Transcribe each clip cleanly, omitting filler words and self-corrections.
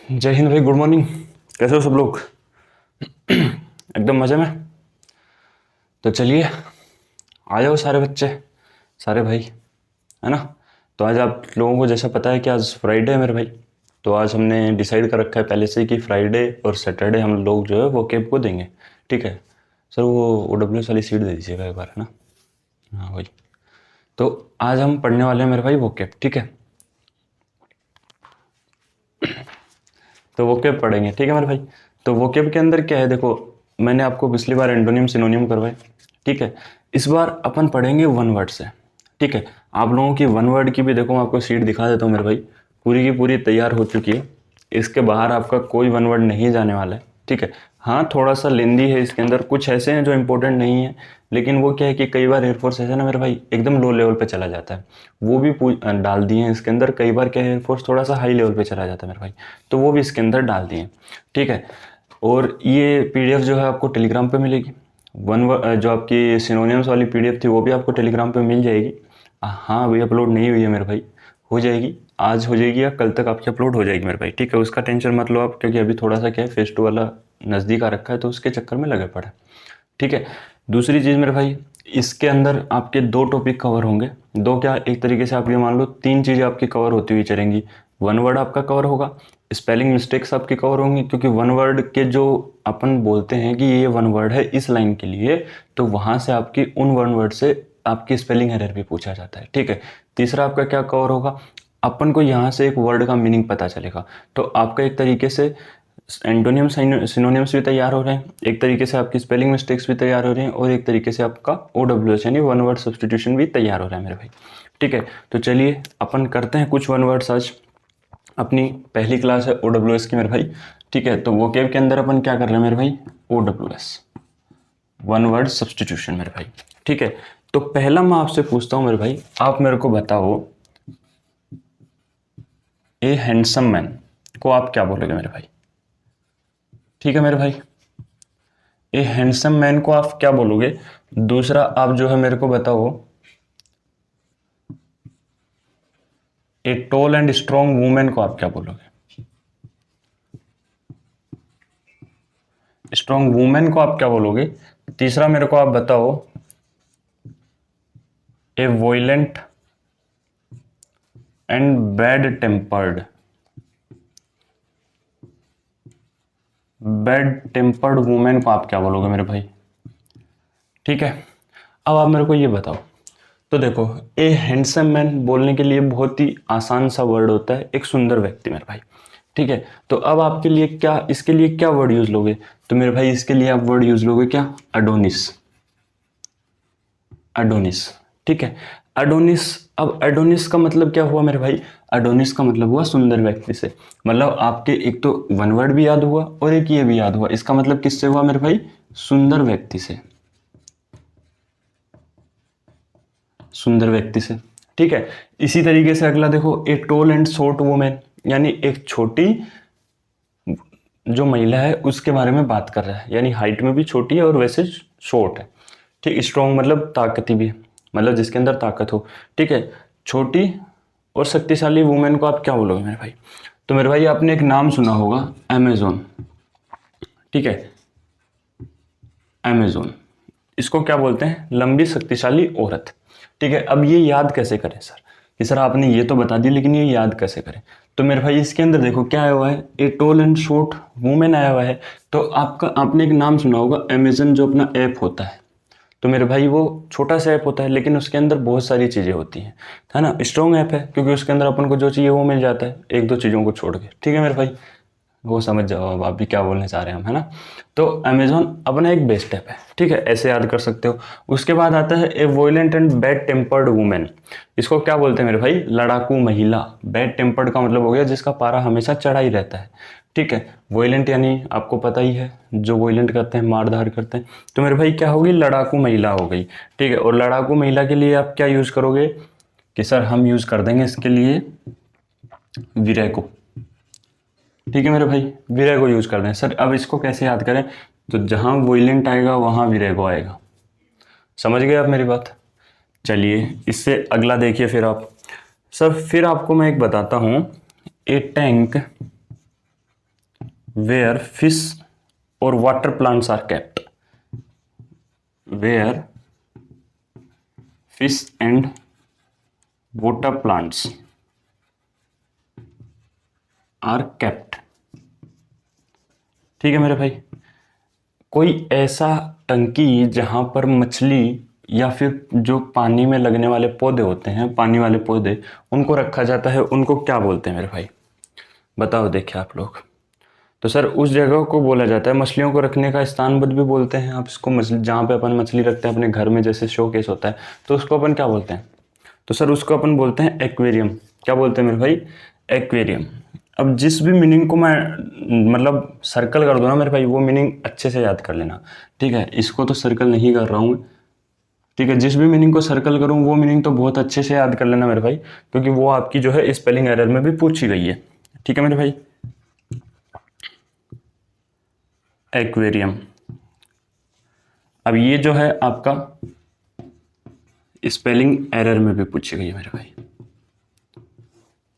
जय हिंद भाई, good morning. कैसे हो सब लोग? एकदम मज़े में। तो चलिए, आ जाओ सारे बच्चे, सारे भाई, है ना। तो आज आप लोगों को जैसा पता है कि आज फ्राइडे है मेरे भाई। तो आज हमने डिसाइड कर रखा है पहले से कि फ्राइडे और सैटरडे हम लोग जो है वो केप को देंगे। ठीक है सर, वो OWS वाली सीट दे दीजिएगा एक बार, है ना। हाँ भाई। तो आज हम पढ़ने वाले हैं मेरे भाई वो केप, ठीक है। तो वो केप पढ़ेंगे, ठीक है मेरे भाई। तो वो केप के अंदर क्या है, देखो मैंने आपको पिछली बार एंटोनियम सिनोनियम करवाए, ठीक है। इस बार अपन पढ़ेंगे वन वर्ड से, ठीक है। आप लोगों की वन वर्ड की भी देखो, मैं आपको सीट दिखा देता हूँ मेरे भाई, पूरी की पूरी तैयार हो चुकी है। इसके बाहर आपका कोई वन वर्ड नहीं जाने वाला है, ठीक है। हाँ, थोड़ा सा लेंदी है, इसके अंदर कुछ ऐसे हैं जो इंपॉर्टेंट नहीं है, लेकिन वो क्या है कि कई बार एयरफोर्स ऐसा ना मेरे भाई एकदम लो लेवल पे चला जाता है, वो भी डाल दिए हैं इसके अंदर। कई बार क्या है, एयरफोर्स थोड़ा सा हाई लेवल पे चला जाता है मेरे भाई, तो वो भी इसके अंदर डाल दिए हैं, ठीक है। और ये पीडीएफ जो है आपको टेलीग्राम पे मिलेगी। जो आपकी सिनोनियम्स वाली पीडीएफ थी वो भी आपको टेलीग्राम पे मिल जाएगी। हाँ, अभी अपलोड नहीं हुई है मेरे भाई, हो जाएगी, आज हो जाएगी या कल तक आपकी अपलोड हो जाएगी मेरे भाई, ठीक है। उसका टेंशन मत लो आप, क्योंकि अभी थोड़ा सा क्या है, फेस्टिवल वाला नज़दीक आ रखा है, तो उसके चक्कर में लगे पड़े, ठीक है। दूसरी चीज़ मेरे भाई, इसके अंदर आपके दो टॉपिक कवर होंगे। दो क्या, एक तरीके से आप ये मान लो तीन चीज़ें आपकी कवर होती हुई चलेंगी। वन वर्ड आपका कवर होगा, स्पेलिंग मिस्टेक्स आपकी कवर होंगी, क्योंकि वन वर्ड के जो अपन बोलते हैं कि ये वन वर्ड है इस लाइन के लिए, तो वहाँ से आपकी उन वन वर्ड से आपकी स्पेलिंग एरर भी पूछा जाता है, ठीक है। तीसरा आपका क्या कवर होगा, अपन को यहाँ से एक वर्ड का मीनिंग पता चलेगा, तो आपका एक तरीके से एंटोनियम सिनोनियम्स भी तैयार हो रहे हैं, एक तरीके से आपकी स्पेलिंग मिस्टेक्स भी तैयार हो रही हैं, और एक तरीके से आपका OWS यानी वन वर्ड सब्सटीट्यूशन भी तैयार हो रहा है मेरे भाई, ठीक है। तो चलिए अपन करते हैं कुछ वन वर्ड्स आज। अपनी पहली क्लास है OWS की मेरे भाई, ठीक है। तो वो केव के अंदर अपन क्या कर रहे हैं मेरे भाई, OWS वन वर्ड सब्सटीट्यूशन मेरे भाई, ठीक है। तो पहला मैं आपसे पूछता हूँ मेरे भाई, आप मेरे को बताओ ए हैंडसम मैन को आप क्या बोलोगे मेरे भाई, ठीक है मेरे भाई। ए हैंडसम मैन को आप क्या बोलोगे। दूसरा आप जो है मेरे को बताओ, a tall and strong women को आप क्या बोलोगे। स्ट्रॉन्ग वुमेन को आप क्या बोलोगे। तीसरा मेरे को आप बताओ, a violent and bad tempered woman को आप क्या बोलोगे मेरे भाई, ठीक है। अब आप मेरे को ये बताओ, तो देखो ए हैंडसम मैन बोलने के लिए बहुत ही आसान सा वर्ड होता है, एक सुंदर व्यक्ति मेरे भाई, ठीक है। तो अब आपके लिए क्या, इसके लिए क्या वर्ड यूज लोगे, तो मेरे भाई इसके लिए आप वर्ड यूज लोगे क्या, अडोनिस। अडोनिस, ठीक है। अडोनिस, अब अडोनिस का मतलब क्या हुआ मेरे भाई, अडोनिस का मतलब हुआ सुंदर व्यक्ति से। मतलब आपके एक तो वन वर्ड भी याद हुआ और एक ये भी याद हुआ, इसका मतलब किससे हुआ मेरे भाई, सुंदर व्यक्ति से, सुंदर व्यक्ति से, ठीक है। इसी तरीके से अगला देखो, ए टोल एंड शॉर्ट वुमेन, यानी एक छोटी जो महिला है उसके बारे में बात कर रहा है, यानी हाइट में भी छोटी है और वैसे शॉर्ट है, ठीक। स्ट्रॉन्ग मतलब ताकती भी है, मतलब जिसके अंदर ताकत हो, ठीक है। छोटी और शक्तिशाली वुमेन को आप क्या बोलोगे मेरे भाई, तो मेरे भाई आपने एक नाम सुना होगा, अमेजोन, ठीक है। अमेजोन, इसको क्या बोलते हैं, लंबी शक्तिशाली औरत, ठीक है। अब ये याद कैसे करें सर, कि सर आपने ये तो बता दी, लेकिन ये याद कैसे करें। तो मेरे भाई इसके अंदर देखो क्या आया हुआ है, a tall and short women आया हुआ है। तो आपने एक नाम सुना होगा अमेजन, जो अपना ऐप होता है। तो मेरे भाई वो छोटा सा ऐप होता है, लेकिन उसके अंदर बहुत सारी चीज़ें होती हैं, है ना। स्ट्रॉन्ग ऐप है क्योंकि उसके अंदर अपन को जो चाहिए वो मिल जाता है, एक दो चीज़ों को छोड़ के, ठीक है मेरे भाई। वो समझ जाओ अब आप भी क्या बोलने चाह रहे हैं हम, है ना। तो अमेजोन अपना एक बेस्ट ऐप है, ठीक है, ऐसे याद कर सकते हो। उसके बाद आता है a violent and bad tempered woman, इसको क्या बोलते हैं मेरे भाई, लड़ाकू महिला। बैड टेम्पर्ड का मतलब हो गया जिसका पारा हमेशा चढ़ा ही रहता है, ठीक है। वॉयलेंट यानी आपको पता ही है, जो वॉयलेंट करते हैं, मारधार करते हैं। तो मेरे भाई क्या होगी, लड़ाकू महिला हो गई, ठीक है। और लड़ाकू महिला के लिए आप क्या यूज करोगे, कि सर हम यूज कर देंगे इसके लिए विरेको, ठीक है मेरे भाई, विरेगो यूज कर दें सर। अब इसको कैसे याद करें, तो जहां वोइलेंट आएगा वहां विरेगो आएगा, समझ गए आप मेरी बात। चलिए इससे अगला देखिए फिर आप, सर फिर आपको मैं एक बताता हूं, ए टैंक वेयर फिश और water plants are kept, where fish and water plants are kept. ठीक है मेरे भाई, कोई ऐसा टंकी जहां पर मछली या फिर जो पानी में लगने वाले पौधे होते हैं, पानी वाले पौधे, उनको रखा जाता है, उनको क्या बोलते हैं मेरे भाई? बताओ, देखिए आप लोग। तो सर उस जगह को बोला जाता है, मछलियों को रखने का स्थानबद्ध भी बोलते हैं आप इसको, मछली जहाँ पे अपन मछली रखते हैं अपने घर में, जैसे शोकेस होता है, तो उसको अपन क्या बोलते हैं? तो सर उसको अपन बोलते हैं एक्वेरियम। क्या बोलते हैं मेरे भाई? एक्वेरियम। अब जिस भी मीनिंग को मैं मतलब सर्कल कर दूँ ना मेरे भाई, वो मीनिंग अच्छे से याद कर लेना। ठीक है, इसको तो सर्कल नहीं कर रहा हूँ। ठीक है, जिस भी मीनिंग को सर्कल करूँ वो मीनिंग तो बहुत अच्छे से याद कर लेना मेरे भाई, क्योंकि वो आपकी जो है स्पेलिंग एरर में भी पूछी गई है। ठीक है मेरे भाई, एक्वेरियम। अब ये जो है आपका स्पेलिंग एरर में भी पूछी गई है मेरे भाई,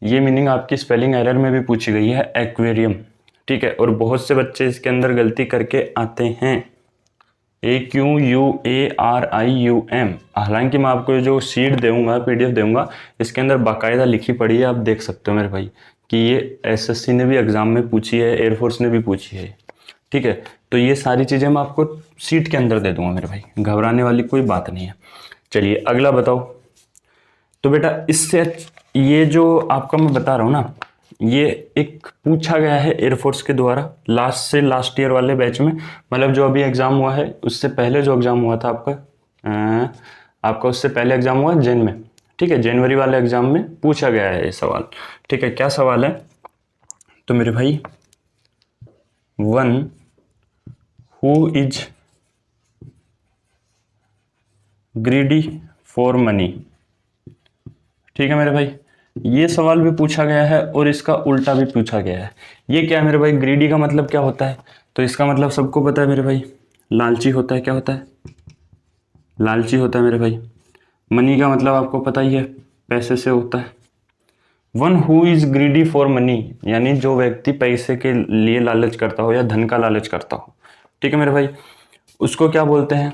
ये मीनिंग आपकी स्पेलिंग एरर में भी पूछी गई है, एक्वेरियम। ठीक है, और बहुत से बच्चे इसके अंदर गलती करके आते हैं, AQUARIUM। हालांकि मैं आपको जो शीट दूंगा, PDF दूंगा, इसके अंदर बाकायदा लिखी पड़ी है, आप देख सकते हो मेरे भाई कि ये SSC ने भी एग्जाम में पूछी है, एयरफोर्स ने भी पूछी है। ठीक है, तो ये सारी चीज़ें मैं आपको शीट के अंदर दे दूंगा मेरे भाई, घबराने वाली कोई बात नहीं है। चलिए अगला बताओ। तो बेटा इससे ये जो आपका मैं बता रहा हूँ ना, ये एक पूछा गया है एयरफोर्स के द्वारा लास्ट से लास्ट ईयर वाले बैच में, मतलब जो अभी एग्जाम हुआ है उससे पहले जो एग्जाम हुआ था आपका उससे पहले एग्जाम हुआ जैन में। ठीक है, जनवरी वाले एग्जाम में पूछा गया है ये सवाल। ठीक है, क्या सवाल है? तो मेरे भाई, one who is greedy for money. ठीक है मेरे भाई, ये सवाल भी पूछा गया है और इसका उल्टा भी पूछा गया है। ये क्या है मेरे भाई? ग्रीडी का मतलब क्या होता है? तो इसका मतलब सबको पता है मेरे भाई, लालची होता है। क्या होता है? लालची होता है मेरे भाई। मनी का मतलब आपको पता ही है, पैसे से होता है। One who is greedy for money, यानी जो व्यक्ति पैसे के लिए लालच करता हो या धन का लालच करता हो। ठीक है मेरे भाई, उसको क्या बोलते हैं?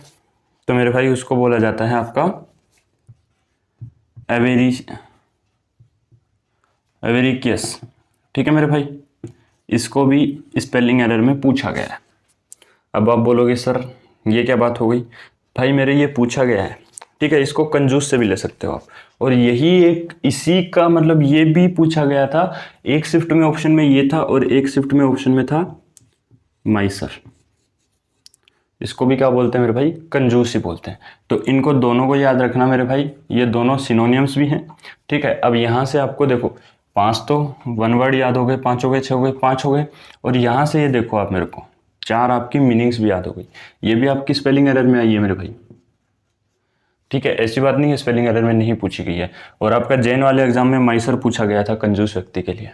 तो मेरे भाई उसको बोला जाता है आपका एवेरिकियस। ठीक है मेरे भाई, इसको भी स्पेलिंग एरर में पूछा गया है। अब आप बोलोगे सर ये क्या बात हो गई? भाई मेरे ये पूछा गया है। ठीक है, इसको कंजूस से भी ले सकते हो आप, और यही एक इसी का मतलब ये भी पूछा गया था। एक शिफ्ट में ऑप्शन में ये था और एक शिफ्ट में ऑप्शन में था माइसर। इसको भी क्या बोलते हैं मेरे भाई? कंजूस ही बोलते हैं। तो इनको दोनों को याद रखना मेरे भाई, ये दोनों सिनोनियम्स भी हैं। ठीक है, अब यहाँ से आपको देखो 5 तो वन वर्ड याद हो गए, 5 हो गए, 6 हो गए, 5 हो गए, और यहाँ से ये देखो आप मेरे को 4 आपकी मीनिंग्स भी याद हो गई। ये भी आपकी स्पेलिंग एरर में आई है मेरे भाई। ठीक है, ऐसी बात नहीं है स्पेलिंग एरर में नहीं पूछी गई है। और आपका जैन वाले एग्जाम में माइसर पूछा गया था कंजूस व्यक्ति के लिए।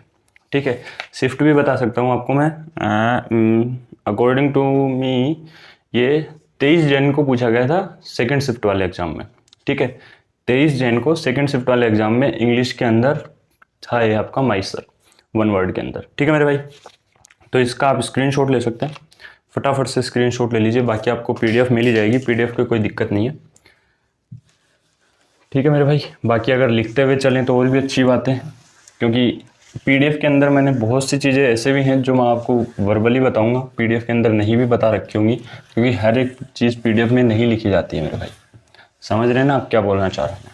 ठीक है, शिफ्ट भी बता सकता हूँ आपको मैं, अकॉर्डिंग टू मी ये 23 जैन को पूछा गया था सेकंड शिफ्ट वाले एग्जाम में। ठीक है, 23 जैन को सेकंड शिफ्ट वाले एग्जाम में इंग्लिश के अंदर था ये आपका माइसर, वन वर्ड के अंदर। ठीक है मेरे भाई, तो इसका आप स्क्रीनशॉट ले सकते हैं, फटाफट से स्क्रीनशॉट ले लीजिए, बाकी आपको PDF मिल ही जाएगी, PDF की कोई दिक्कत नहीं है। ठीक है मेरे भाई, बाकी अगर लिखते हुए चलें तो और भी अच्छी बात है, क्योंकि PDF के अंदर मैंने बहुत सी चीज़ें ऐसे भी हैं जो मैं आपको वर्बली बताऊंगा, PDF के अंदर नहीं भी बता रखी होंगी, क्योंकि हर एक चीज़ PDF में नहीं लिखी जाती है मेरे भाई। समझ रहे हैं ना आप क्या बोलना चाह रहे हैं?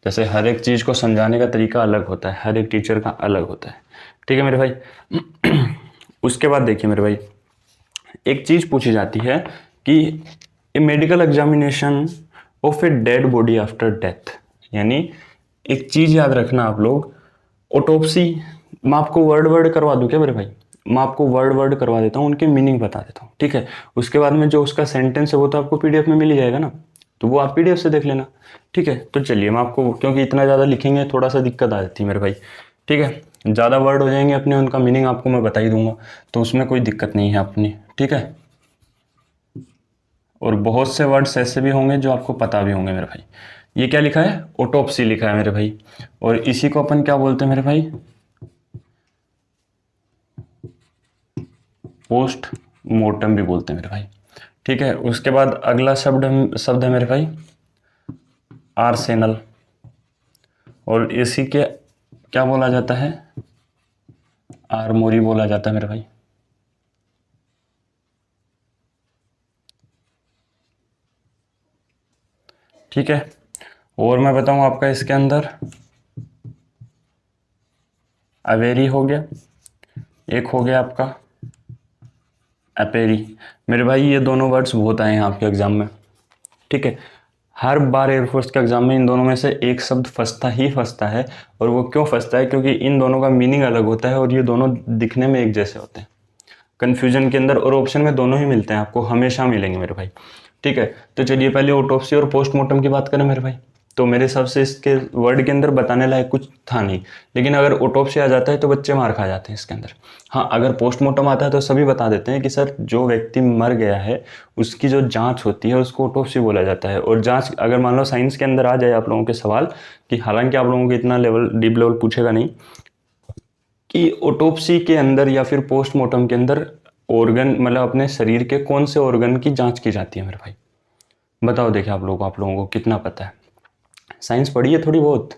जैसे हर एक चीज़ को समझाने का तरीका अलग होता है, हर एक टीचर का अलग होता है। ठीक है मेरे भाई, उसके बाद देखिए मेरे भाई, एक चीज़ पूछी जाती है कि a medical examination of a dead body after death, यानी एक चीज़ याद रखना आप लोग, ऑटोप्सी। मैं आपको वर्ड करवा दूं क्या मेरे भाई? मैं आपको वर्ड करवा देता हूँ, उनके मीनिंग बता देता हूँ। ठीक है, उसके बाद में जो उसका सेंटेंस है वो तो आपको PDF में मिल ही जाएगा ना, तो वो आप PDF से देख लेना। ठीक है, तो चलिए मैं आपको, क्योंकि इतना ज़्यादा लिखेंगे थोड़ा सा दिक्कत आ जाती है मेरे भाई। ठीक है, ज़्यादा वर्ड हो जाएंगे अपने, उनका मीनिंग आपको मैं बता ही दूंगा, तो उसमें कोई दिक्कत नहीं है अपनी। ठीक है, और बहुत से वर्ड्स ऐसे भी होंगे जो आपको पता भी होंगे मेरे भाई। ये क्या लिखा है? ऑटोप्सी लिखा है मेरे भाई, और इसी को अपन क्या बोलते हैं मेरे भाई? पोस्ट मोर्टम भी बोलते हैं मेरे भाई। ठीक है, उसके बाद अगला शब्द है मेरे भाई आर्सेनल, और इसी के क्या बोला जाता है, आर्मोरी बोला जाता है मेरे भाई। ठीक है, और मैं बताऊं आपका इसके अंदर अवेरी हो गया, एक हो गया आपका अपेरी। मेरे भाई ये दोनों वर्ड्स बहुत आए हैं आपके एग्जाम में। ठीक है, हर बार एयरफोर्स के एग्जाम में इन दोनों में से एक शब्द फंसता है, और वो क्यों फंसता है, क्योंकि इन दोनों का मीनिंग अलग होता है और ये दोनों दिखने में एक जैसे होते हैं कन्फ्यूजन के अंदर, और ऑप्शन में दोनों ही मिलते हैं, आपको हमेशा मिलेंगे मेरे भाई। ठीक है, तो चलिए पहले ऑटोप्सी और पोस्टमार्टम की बात करें मेरे भाई। तो मेरे हिसाब से इसके वर्ड के अंदर बताने लायक कुछ था नहीं, लेकिन अगर ऑटोप्सी आ जाता है तो बच्चे मार खा जाते हैं इसके अंदर। हाँ, अगर पोस्टमार्टम आता है तो सभी बता देते हैं कि सर जो व्यक्ति मर गया है उसकी जो जांच होती है उसको ऑटोप्सी बोला जाता है। और जांच अगर मान लो साइंस के अंदर आ जाए आप लोगों के सवाल, कि हालांकि आप लोगों को इतना डीप लेवल पूछेगा नहीं, कि ऑटोप्सी के अंदर या फिर पोस्टमार्टम के अंदर ऑर्गन मतलब अपने शरीर के कौन से ऑर्गन की जांच की जाती है मेरे भाई। बताओ देखिए आप लोगों को कितना पता है। साइंस पढ़ी है थोड़ी बहुत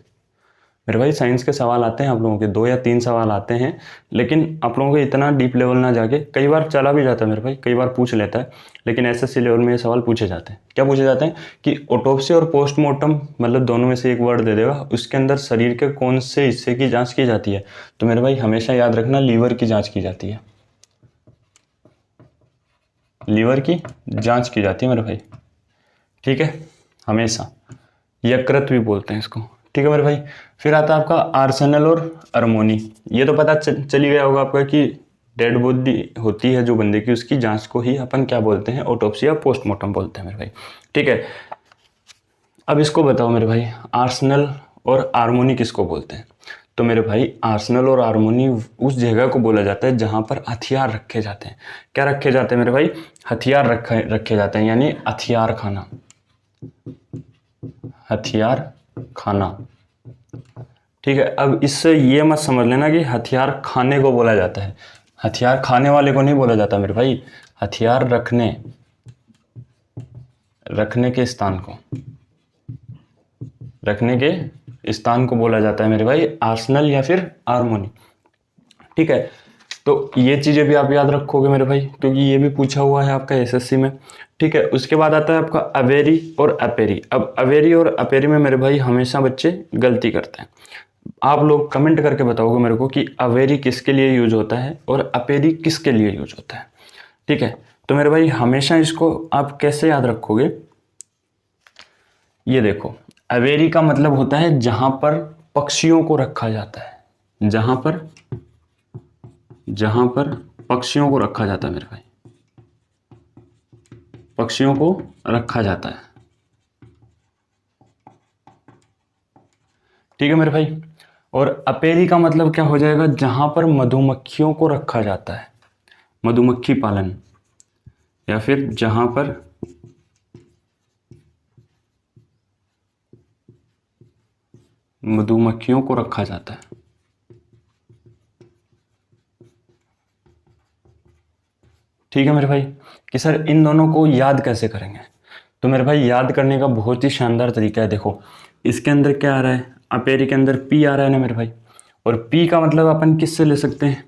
मेरे भाई, साइंस के सवाल आते हैं आप लोगों के 2 या 3 सवाल आते हैं, लेकिन आप लोगों को इतना डीप लेवल ना जाके, कई बार चला भी जाता है मेरे भाई, कई बार पूछ लेता है, लेकिन एसएससी लेवल में ये सवाल पूछे जाते हैं। क्या पूछे जाते हैं कि ऑटोप्सी और पोस्टमार्टम मतलब दोनों में से एक वर्ड दे देगा, उसके अंदर शरीर के कौन से हिस्से की जाँच की जाती है। तो मेरे भाई हमेशा याद रखना, लीवर की जाँच की जाती है, लीवर की जाँच की जाती है मेरे भाई। ठीक है, हमेशा यकृत भी बोलते हैं इसको। ठीक है मेरे भाई, फिर आता है आपका आर्सेनल और अरमोनी। ये तो पता चली गया होगा आपका कि डेड बॉडी होती है जो बंदे की, उसकी जांच को ही अपन क्या बोलते हैं, ऑटोप्सी या पोस्टमार्टम बोलते हैं मेरे भाई। ठीक है, अब इसको बताओ मेरे भाई, आर्सेनल और हार्मोनी किसको बोलते हैं। तो मेरे भाई आर्सेनल और हार्मोनी उस जगह को बोला जाता है जहां पर हथियार रखे जाते हैं। क्या रखे जाते हैं मेरे भाई, हथियार रखे जाते हैं, यानी हथियार खाना, हथियार खाना। ठीक है, अब इससे ये मत समझ लेना कि हथियार खाने को बोला जाता है, हथियार खाने वाले को नहीं बोला जाता मेरे भाई, हथियार रखने के स्थान को, रखने के स्थान को बोला जाता है मेरे भाई आर्सेनल या फिर हार्मोनी। ठीक है, तो ये चीजें भी आप याद रखोगे मेरे भाई, क्योंकि ये भी पूछा हुआ है आपका एसएससी में। ठीक है, उसके बाद आता है आपका अवेरी और अपेरी। अब अवेरी और अपेरी में मेरे भाई हमेशा बच्चे गलती करते हैं। आप लोग कमेंट करके बताओगे मेरे को कि अवेरी किसके लिए यूज होता है और अपेरी किसके लिए यूज होता है। ठीक है, तो मेरे भाई हमेशा इसको आप कैसे याद रखोगे, ये देखो, अवेरी का मतलब होता है जहां पर पक्षियों को रखा जाता है, जहां पर पक्षियों को रखा जाता है मेरे भाई, पक्षियों को रखा जाता है। ठीक है मेरे भाई, और अपेरी का मतलब क्या हो जाएगा, जहां पर मधुमक्खियों को रखा जाता है, मधुमक्खी पालन, या फिर जहां पर मधुमक्खियों को रखा जाता है। ठीक है मेरे भाई, कि सर इन दोनों को याद कैसे करेंगे। तो मेरे भाई याद करने का बहुत ही शानदार तरीका है। देखो इसके अंदर क्या आ रहा है, अपेरी के अंदर पी आ रहा है ना मेरे भाई, और पी का मतलब अपन किससे ले सकते हैं,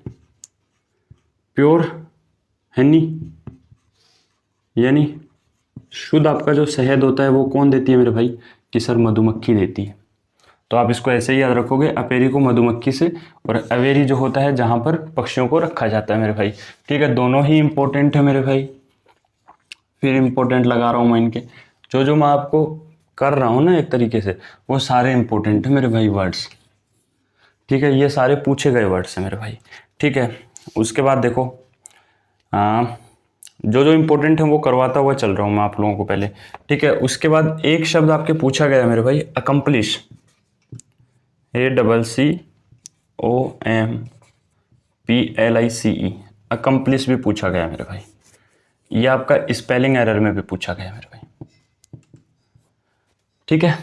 प्योर हनी, यानी शुद्ध आपका जो शहद होता है वो कौन देती है मेरे भाई, कि सर मधुमक्खी देती है। तो आप इसको ऐसे ही याद रखोगे, अपेरी को मधुमक्खी से, और अवेरी जो होता है जहां पर पक्षियों को रखा जाता है मेरे भाई। ठीक है, दोनों ही इंपॉर्टेंट है मेरे भाई, फिर इंपॉर्टेंट लगा रहा हूं मैं इनके, जो मैं आपको कर रहा हूं ना एक तरीके से, वो सारे इंपॉर्टेंट है मेरे भाई वर्ड्स। ठीक है, ये सारे पूछे गए वर्ड्स हैं मेरे भाई। ठीक है, उसके बाद देखो जो इंपॉर्टेंट है वो करवाता हुआ चल रहा हूं मैं आप लोगों को पहले। ठीक है, उसके बाद एक शब्द आपके पूछा गया मेरे भाई, अकम्पलिश, ACCOMPLICE, अकम्पलिश भी पूछा गया मेरे भाई। ये आपका स्पेलिंग एरर में भी पूछा गया मेरे भाई। ठीक है,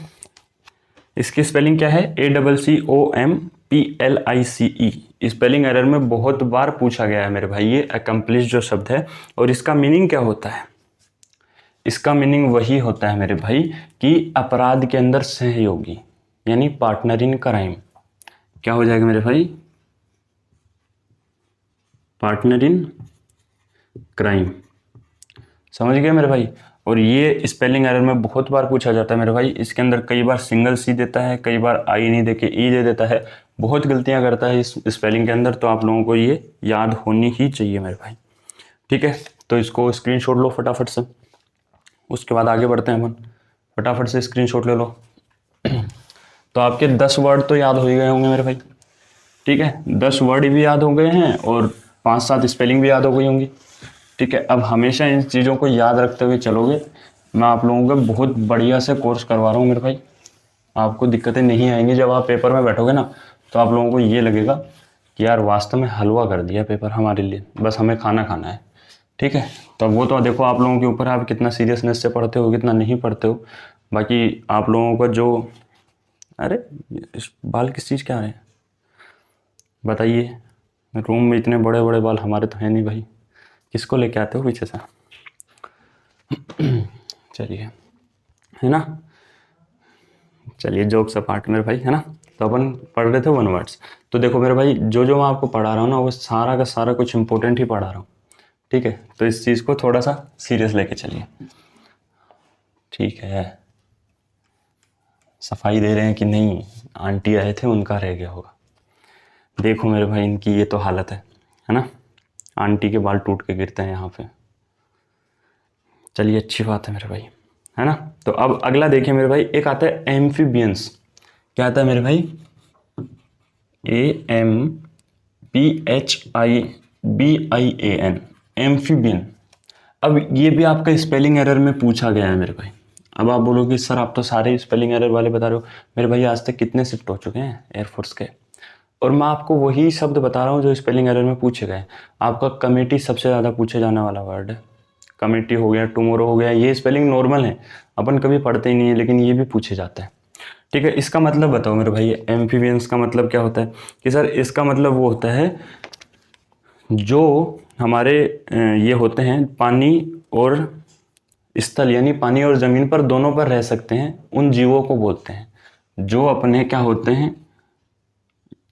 इसकी स्पेलिंग क्या है? ACCOMPLICE। स्पेलिंग एरर में बहुत बार पूछा गया है मेरे भाई ये अकम्प्लिश जो शब्द है। और इसका मीनिंग क्या होता है? इसका मीनिंग वही होता है मेरे भाई कि अपराध के अंदर सहयोगी, यानी पार्टनर इन क्राइम। क्या हो जाएगा मेरे भाई? Partner in crime. समझ गए मेरे भाई? और ये स्पेलिंग एरर में बहुत बार पूछा जाता है मेरे भाई। इसके अंदर कई बार सिंगल सी देता है, कई बार आई नहीं देके ई दे देता है। बहुत गलतियां करता है इस स्पेलिंग के अंदर, तो आप लोगों को ये याद होनी ही चाहिए मेरे भाई। ठीक है, तो इसको स्क्रीनशॉट लो फटाफट से, उसके बाद आगे बढ़ते हैं अपन। फटाफट से स्क्रीनशॉट ले लो। तो आपके 10 वर्ड तो याद हो ही गए होंगे मेरे भाई। ठीक है, 10 वर्ड भी याद हो गए हैं और 5-7 स्पेलिंग भी याद हो गई होंगी। ठीक है, अब हमेशा इन चीज़ों को याद रखते हुए चलोगे। मैं आप लोगों को बहुत बढ़िया से कोर्स करवा रहा हूँ मेरे भाई। आपको दिक्कतें नहीं आएंगी। जब आप पेपर में बैठोगे ना, तो आप लोगों को ये लगेगा कि यार वास्तव में हलवा कर दिया पेपर हमारे लिए, बस हमें खाना खाना है। ठीक है, तो वो तो देखो आप लोगों के ऊपर है, आप कितना सीरियसनेस से पढ़ते हो, कितना नहीं पढ़ते हो। बाकी आप लोगों का जो, अरे इस बाल किस चीज़ के आ रहे हैं बताइए? रूम में इतने बड़े बड़े बाल हमारे तो हैं नहीं भाई। किसको लेके आते हो पीछे से? चलिए, है ना? चलिए, जोक्स अपार्ट मेरे भाई, है ना? तो अपन पढ़ रहे थे 1 वर्ड्स। तो देखो मेरे भाई, जो जो मैं आपको पढ़ा रहा हूँ ना, वो सारा का सारा कुछ इंपॉर्टेंट ही पढ़ा रहा हूँ। ठीक है, तो इस चीज़ को थोड़ा सा सीरियस लेके चलिए। ठीक है, सफाई दे रहे हैं कि नहीं? आंटी आए थे, उनका रह गया होगा। देखो मेरे भाई, इनकी ये तो हालत है ना? आंटी के बाल टूट के गिरते हैं यहाँ पे। चलिए, अच्छी बात है मेरे भाई, है ना? तो अब अगला देखिए मेरे भाई, एक आता है एम्फीबियंस। क्या आता है मेरे भाई? AMPHIBIAN, amphibian. अब ये भी आपका स्पेलिंग एरर में पूछा गया है मेरे भाई। अब आप बोलोगे सर आप तो सारे स्पेलिंग एरर वाले बता रहे हो। मेरे भाई आज तक कितने शिफ्ट हो चुके हैं एयरफोर्स के, और मैं आपको वही शब्द बता रहा हूँ जो स्पेलिंग एरर में पूछे गए। आपका कमेटी सबसे ज़्यादा पूछे जाने वाला वर्ड है। कमेटी हो गया, टुमारो हो गया, ये स्पेलिंग नॉर्मल है, अपन कभी पढ़ते ही नहीं है, लेकिन ये भी पूछे जाते हैं। ठीक है, इसका मतलब बताओ मेरे भाई, एम्फीबियंस का मतलब क्या होता है? कि सर इसका मतलब वो होता है जो हमारे ये होते हैं पानी और स्थल, यानी पानी और ज़मीन पर दोनों पर रह सकते हैं, उन जीवों को बोलते हैं। जो अपने क्या होते हैं,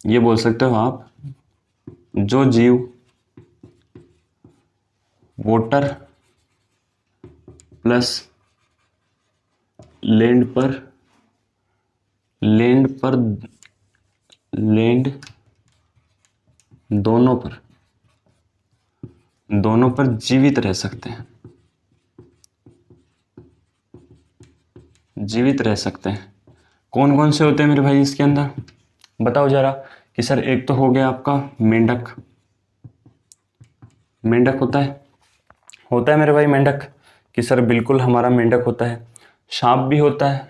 ये बोल सकते हो आप, जो जीव वाटर प्लस लैंड पर दोनों पर जीवित रह सकते हैं, जीवित रह सकते हैं। कौन कौन से होते हैं मेरे भाई इसके अंदर? बताओ जरा। कि सर एक तो हो गया आपका मेंढक। मेंढक होता है मेरे भाई मेंढक। कि सर बिल्कुल हमारा मेंढक होता है। सांप भी होता है,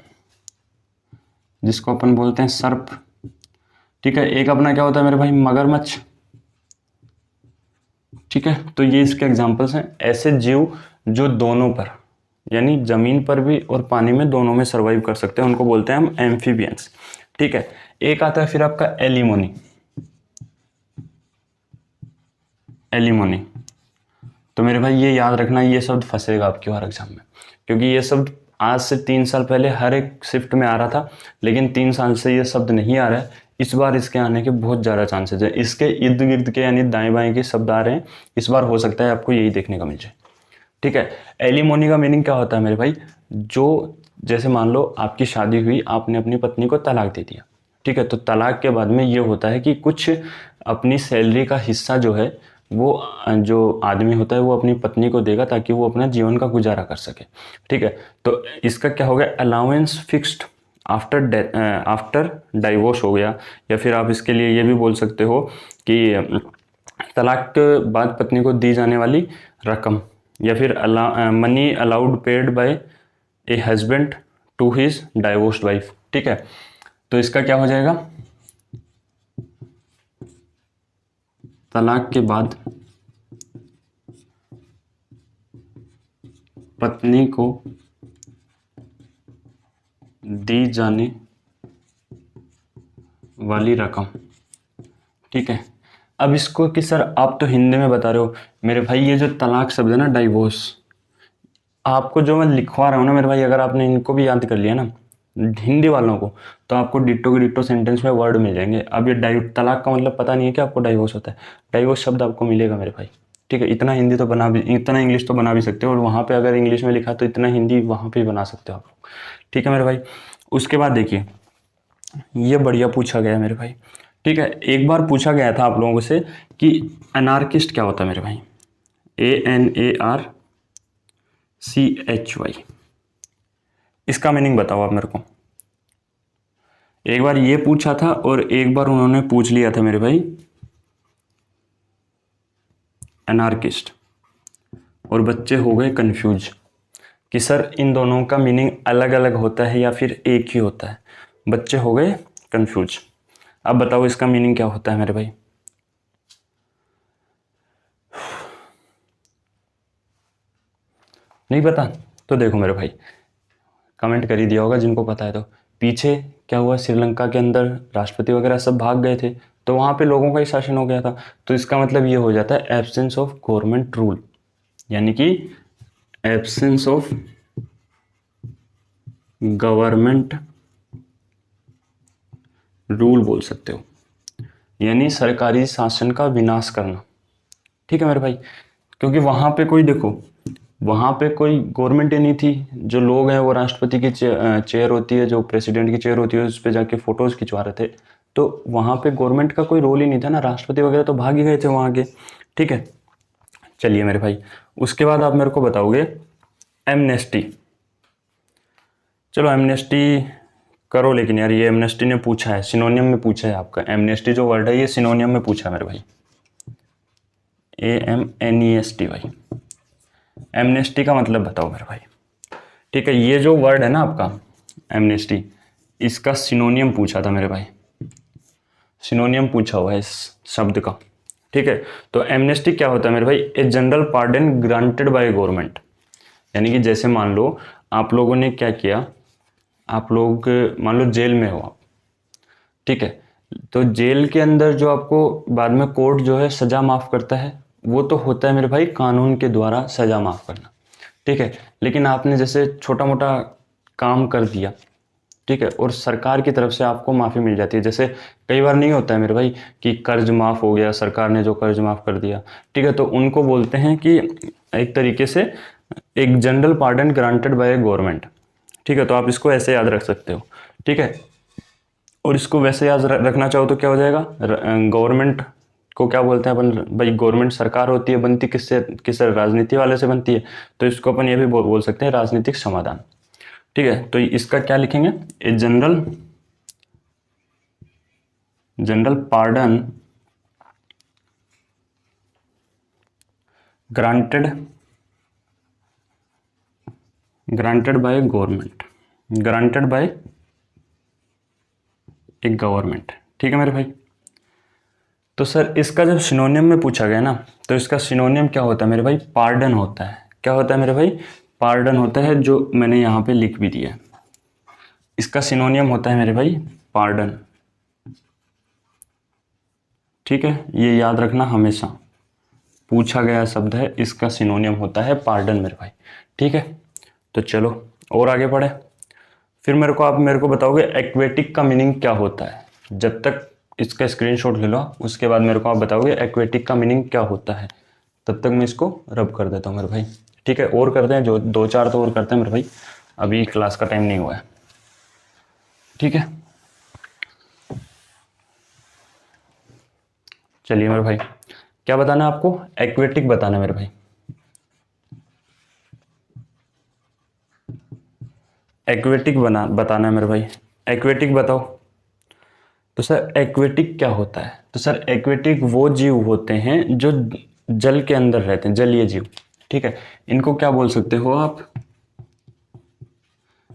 जिसको अपन बोलते हैं सर्प। ठीक है, एक अपना क्या होता है मेरे भाई? मगरमच्छ। ठीक है, तो ये इसके एग्जांपल्स हैं। ऐसे जीव जो दोनों पर, यानी जमीन पर भी और पानी में दोनों में सर्वाइव कर सकते हैं, उनको बोलते हैं हम एम्फीबियंस। ठीक है, एक आता है फिर आपका एलिमोनी। एलिमोनी, तो मेरे भाई ये याद रखना, ये शब्द फंसेगा आपके हर एग्जाम में, क्योंकि ये शब्द आज से 3 साल पहले हर एक शिफ्ट में आ रहा था, लेकिन 3 साल से ये शब्द नहीं आ रहा है। इस बार इसके आने के बहुत ज़्यादा चांसेस है। इसके इर्द गिर्द के यानी दाएं बाएं के शब्द आ रहे हैं, इस बार हो सकता है आपको यही देखने का मिल जाए। ठीक है, एलिमोनी का मीनिंग क्या होता है मेरे भाई? जो जैसे मान लो आपकी शादी हुई, आपने अपनी पत्नी को तलाक दे दिया। ठीक है, तो तलाक के बाद में ये होता है कि कुछ अपनी सैलरी का हिस्सा जो है वो जो आदमी होता है वो अपनी पत्नी को देगा, ताकि वो अपना जीवन का गुजारा कर सके। ठीक है, तो इसका क्या हो गया? अलाउंस फिक्स्ड आफ्टर डाइवोर्स हो गया। या फिर आप इसके लिए ये भी बोल सकते हो कि तलाक के बाद पत्नी को दी जाने वाली रकम, या फिर money allowed paid by a husband to his divorced wife. ठीक है, तो इसका क्या हो जाएगा? तलाक के बाद पत्नी को दी जाने वाली रकम, ठीक है। अब इसको कि सर आप तो हिंदी में बता रहे हो मेरे भाई, ये जो तलाक शब्द है ना, डाइवोर्स, आपको जो मैं लिखवा रहा हूँ ना मेरे भाई, अगर आपने इनको भी याद कर लिया ना हिंदी वालों को, तो आपको डिट्टो के डिट्टो सेंटेंस में वर्ड मिल जाएंगे। अब ये तलाक का मतलब पता नहीं है कि आपको डाइवोर्स होता है, डाइवोर्स शब्द आपको मिलेगा मेरे भाई, ठीक है। इतना हिंदी तो बना भी, इतना इंग्लिश तो बना भी सकते हो, और वहाँ पे अगर इंग्लिश में लिखा तो इतना हिंदी वहाँ पे बना सकते हो आप लोग, ठीक है मेरे भाई। उसके बाद देखिए, ये बढ़िया पूछा गया मेरे भाई, ठीक है। एक बार पूछा गया था आप लोगों से कि अनार्किस्ट क्या होता है मेरे भाई, ANARCHY, इसका मीनिंग बताओ आप मेरे को। एक बार ये पूछा था और एक बार उन्होंने पूछ लिया था मेरे भाई अनार्किस्ट, और बच्चे हो गए कंफ्यूज कि सर इन दोनों का मीनिंग अलग अलग होता है या फिर एक ही होता है, बच्चे हो गए कंफ्यूज। अब बताओ इसका मीनिंग क्या होता है मेरे भाई। नहीं पता तो देखो मेरे भाई, कमेंट कर ही दिया होगा जिनको पता है। तो पीछे क्या हुआ, श्रीलंका के अंदर राष्ट्रपति वगैरह सब भाग गए थे, तो वहाँ पे लोगों का ही शासन हो गया था, तो इसका मतलब ये हो जाता है एब्सेंस ऑफ गवर्नमेंट रूल, यानी कि एब्सेंस ऑफ गवर्नमेंट रूल बोल सकते हो, यानी सरकारी शासन का विनाश करना, ठीक है मेरे भाई। क्योंकि वहाँ पे कोई, देखो वहाँ पे कोई गवर्नमेंट ही नहीं थी, जो लोग हैं वो राष्ट्रपति की चेयर होती है, जो प्रेसिडेंट की चेयर होती है, उस पर जाके फोटोज खिंचवा रहे थे, तो वहाँ पे गवर्नमेंट का कोई रोल ही नहीं था ना, राष्ट्रपति वगैरह तो भाग ही गए थे वहाँ के, ठीक है। चलिए मेरे भाई, उसके बाद आप मेरे को बताओगे एमनेस्टी। चलो एमनेस्टी करो, लेकिन यार ये एमनेस्टी ने पूछा है, सिनोनियम में पूछा है आपका, एमनेस्टी जो वर्ड है ये सिनोनियम में पूछा है मेरे भाई, AMNEST भाई। एमनेस्टी का मतलब बताओ मेरे भाई, ठीक है। ये जो वर्ड है ना आपका एमनेस्टी, इसका सिनोनियम पूछा था मेरे भाई, सिनोनियम पूछा हुआ है इस शब्द का, ठीक है। तो एमनेस्टी क्या होता है मेरे भाई, a general pardon granted by government, यानी कि जैसे मान लो आप लोगों ने क्या किया, आप लोग मान लो जेल में हो आप, ठीक है, तो जेल के अंदर जो आपको बाद में कोर्ट जो है सजा माफ करता है, वो तो होता है मेरे भाई कानून के द्वारा सजा माफ करना, ठीक है। लेकिन आपने जैसे छोटा मोटा काम कर दिया, ठीक है, और सरकार की तरफ से आपको माफ़ी मिल जाती है, जैसे कई बार नहीं होता है मेरे भाई कि कर्ज माफ़ हो गया, सरकार ने जो कर्ज माफ़ कर दिया, ठीक है, तो उनको बोलते हैं कि एक तरीके से एक general pardon granted by government, ठीक है। तो आप इसको ऐसे याद रख सकते हो, ठीक है। और इसको वैसे याद रखना चाहो तो क्या हो जाएगा, गवर्नमेंट को क्या बोलते हैं अपन भाई, गवर्नमेंट सरकार होती है, बनती किससे, किस राजनीति वाले से बनती है, तो इसको अपन ये भी बोल सकते हैं राजनीतिक समाधान, ठीक है। तो इसका क्या लिखेंगे, a general pardon granted by government, granted by एक गवर्नमेंट, ठीक है मेरे भाई। तो सर इसका जब सिनोनियम में पूछा गया ना, तो इसका सिनोनियम क्या होता है मेरे भाई, पार्डन होता है। क्या होता है मेरे भाई, पार्डन होता है, जो मैंने यहाँ पे लिख भी दिया है। इसका सिनोनियम होता है मेरे भाई पार्डन, ठीक है, ये याद रखना हमेशा, पूछा गया शब्द है, इसका सिनोनियम होता है पार्डन मेरे भाई, ठीक है। तो चलो और आगे बढ़े, फिर आप मेरे को बताओगे एक्वेटिक का मीनिंग क्या होता है। जब तक इसका स्क्रीनशॉट ले लो, उसके बाद मेरे को आप बताओगे एक्वेटिक का मीनिंग क्या होता है, तब तक मैं इसको रब कर देता हूँ मेरे भाई, ठीक है। और करते हैं, जो 2-4 तो और करते हैं मेरे भाई, अभी क्लास का टाइम नहीं हुआ है, ठीक है। चलिए मेरे भाई, क्या बताना है आपको, एक्वेटिक बताना है मेरे भाई, एक्वेटिक बताना है मेरे भाई, एक्वेटिक बताओ। तो सर एक्वेटिक क्या होता है, तो सर एक्वेटिक वो जीव होते हैं जो जल के अंदर रहते हैं, जलीय जीव, ठीक है। इनको क्या बोल सकते हो आप,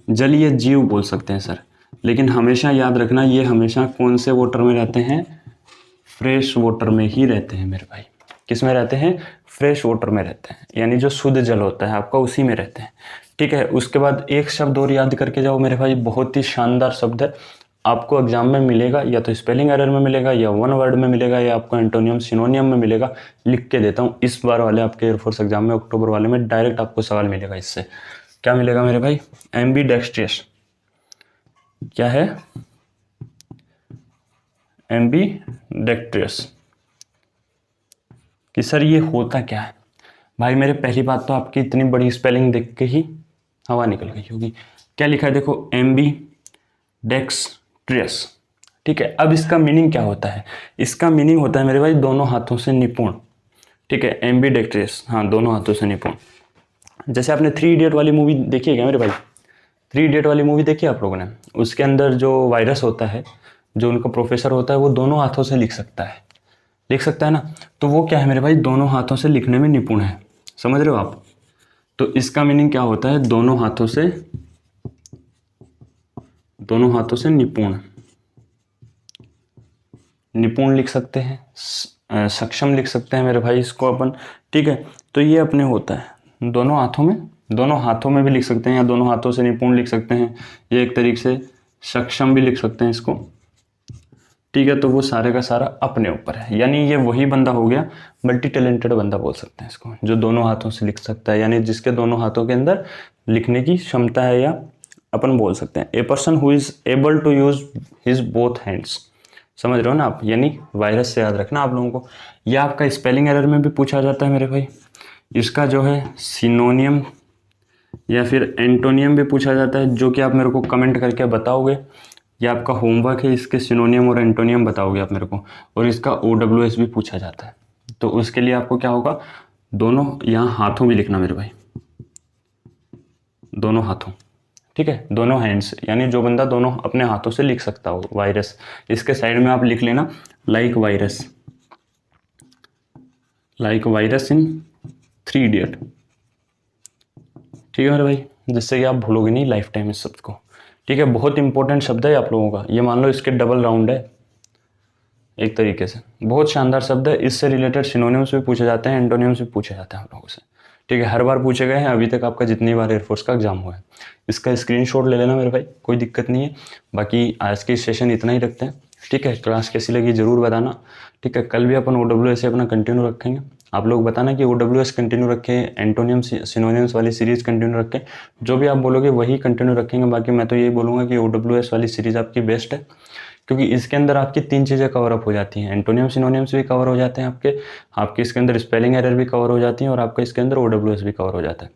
जलीय जीव बोल सकते हैं सर। लेकिन हमेशा याद रखना, ये हमेशा कौन से वाटर में रहते हैं, फ्रेश वाटर में ही रहते हैं मेरे भाई। किस में रहते हैं, फ्रेश वाटर में रहते हैं, यानी जो शुद्ध जल होता है आपका उसी में रहते हैं, ठीक है। उसके बाद एक शब्द और याद करके जाओ मेरे भाई, बहुत ही शानदार शब्द है, आपको एग्जाम में मिलेगा, या तो स्पेलिंग एरर में मिलेगा, या वन वर्ड में मिलेगा, या आपको एंटोनियम सिनोनियम में मिलेगा। लिख के देता हूँ, इस बार वाले आपके एयरफोर्स एग्जाम में अक्टूबर वाले में डायरेक्ट आपको सवाल मिलेगा। इससे क्या मिलेगा मेरे भाई? एम्बीडेक्स्ट्रियस। क्या है? एम्बीडेक्स्ट्रियस। कि सर ये होता क्या है? भाई मेरे पहली बात तो आपकी इतनी बड़ी स्पेलिंग देख के ही हवा निकल गई होगी। क्या लिखा है देखो, एम्बीडेक्स्ट्रियस। ठीक है, अब इसका मीनिंग क्या होता है? इसका मीनिंग होता है मेरे भाई दोनों हाथों से निपुण। ठीक है, एम्बीडेक्स्ट्रियस, हाँ दोनों हाथों से निपुण। जैसे आपने 3 इडियट वाली मूवी देखी है क्या मेरे भाई? 3 इडियट वाली मूवी देखी है आप लोगों ने? उसके अंदर जो वायरस होता है, जो उनका प्रोफेसर होता है, वो दोनों हाथों से लिख सकता है, लिख सकता है ना। तो वो क्या है मेरे भाई? दोनों हाथों से लिखने में निपुण है। समझ रहे हो आप? तो इसका मीनिंग क्या होता है? दोनों हाथों से निपुण। निपुण लिख सकते हैं, सक्षम लिख सकते हैं मेरे भाई इसको अपन। ठीक है, तो ये अपने होता है दोनों हाथों में भी लिख सकते हैं, या दोनों हाथों से निपुण लिख सकते हैं, ये एक तरीके से सक्षम भी लिख सकते हैं इसको। ठीक है, तो वो सारे का सारा अपने ऊपर है, यानी ये वही बंदा हो गया, मल्टी टैलेंटेड बंदा बोल सकते हैं इसको, जो दोनों हाथों से लिख सकता है, यानी जिसके दोनों हाथों के अंदर लिखने की क्षमता है, या अपन बोल सकते हैं a person who is able to use his both hands. समझ रहे हो ना आप? यानी वायरस से याद रखना आप लोगों को। यह आपका स्पेलिंग एरर में भी पूछा जाता है मेरे भाई। इसका जो है सिनोनियम या फिर एंटोनियम भी पूछा जाता है, जो कि आप मेरे को कमेंट करके बताओगे। ये आपका होमवर्क है, इसके सिनोनियम और एंटोनियम बताओगे आप मेरे को। और इसका OWS भी पूछा जाता है, तो उसके लिए आपको क्या होगा? दोनों यहाँ हाथों भी लिखना मेरे भाई, दोनों हाथों। ठीक है, दोनों हैंड्स, यानी जो बंदा दोनों अपने हाथों से लिख सकता हो वायरस। इसके साइड में आप लिख लेना लाइक वायरस इन 3 इडियट। ठीक है मेरे भाई, जिससे कि आप भूलोगे नहीं लाइफ टाइम इस शब्द को। ठीक है, बहुत इंपॉर्टेंट शब्द है आप लोगों का। ये मान लो इसके डबल राउंड है एक तरीके से, बहुत शानदार शब्द है। इससे रिलेटेड सिनोनिम्स भी पूछे जाते हैं, एंटोनिम्स भी पूछे जाते हैं आप लोगों से। ठीक है, हर बार पूछे गए हैं अभी तक आपका जितनी बार एयरफोर्स का एग्जाम हुआ है। इसका स्क्रीनशॉट ले लेना मेरे भाई, कोई दिक्कत नहीं है। बाकी आज की सेशन इतना ही रखते हैं। ठीक है, क्लास कैसी लगी ज़रूर बताना। ठीक है, कल भी अपन OWS से अपना कंटिन्यू रखेंगे। आप लोग बताना कि OWS कंटिन्यू रखें, एंटोनियम सिनोनिम्स वाली सीरीज़ कंटिन्यू रखें। जो भी आप बोलोगे वही कंटिन्यू रखेंगे। बाकी मैं तो यही बोलूँगा कि OWS वाली सीरीज़ आपकी बेस्ट है, क्योंकि इसके अंदर आपकी 3 चीज़ें कवर अप हो जाती हैं। एंटोनियम सिनोनिम्स भी कवर हो जाते हैं आपके इसके अंदर स्पेलिंग एरर भी कवर हो जाती हैं, और आपका इसके अंदर OWS भी कवर हो जाता है।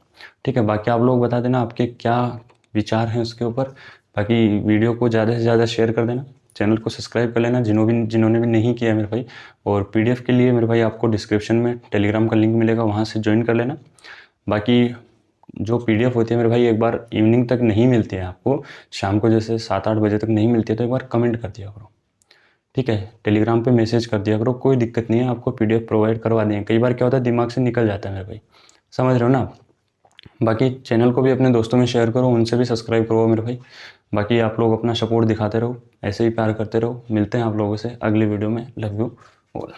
ठीक है, बाकी आप लोग बता देना आपके क्या विचार हैं उसके ऊपर। बाकी वीडियो को ज़्यादा से ज़्यादा शेयर कर देना, चैनल को सब्सक्राइब कर लेना जिन्होंने भी नहीं किया है मेरे भाई। और PDF के लिए मेरे भाई आपको डिस्क्रिप्शन में टेलीग्राम का लिंक मिलेगा, वहाँ से ज्वाइन कर लेना। बाकी जो PDF होती है मेरे भाई, एक बार इवनिंग तक नहीं मिलती है आपको, शाम को जैसे 7-8 बजे तक नहीं मिलती है, तो एक बार कमेंट कर दिया करो। ठीक है, टेलीग्राम पे मैसेज कर दिया करो, कोई दिक्कत नहीं है, आपको PDF प्रोवाइड करवा देंगे। कई बार क्या होता है दिमाग से निकल जाता है मेरे भाई, समझ रहे हो ना आप? बाकी चैनल को भी अपने दोस्तों में शेयर करो, उनसे भी सब्सक्राइब करो मेरे भाई। बाकी आप लोग अपना सपोर्ट दिखाते रहो, ऐसे ही प्यार करते रहो। मिलते हैं आप लोगों से अगली वीडियो में। Love you all.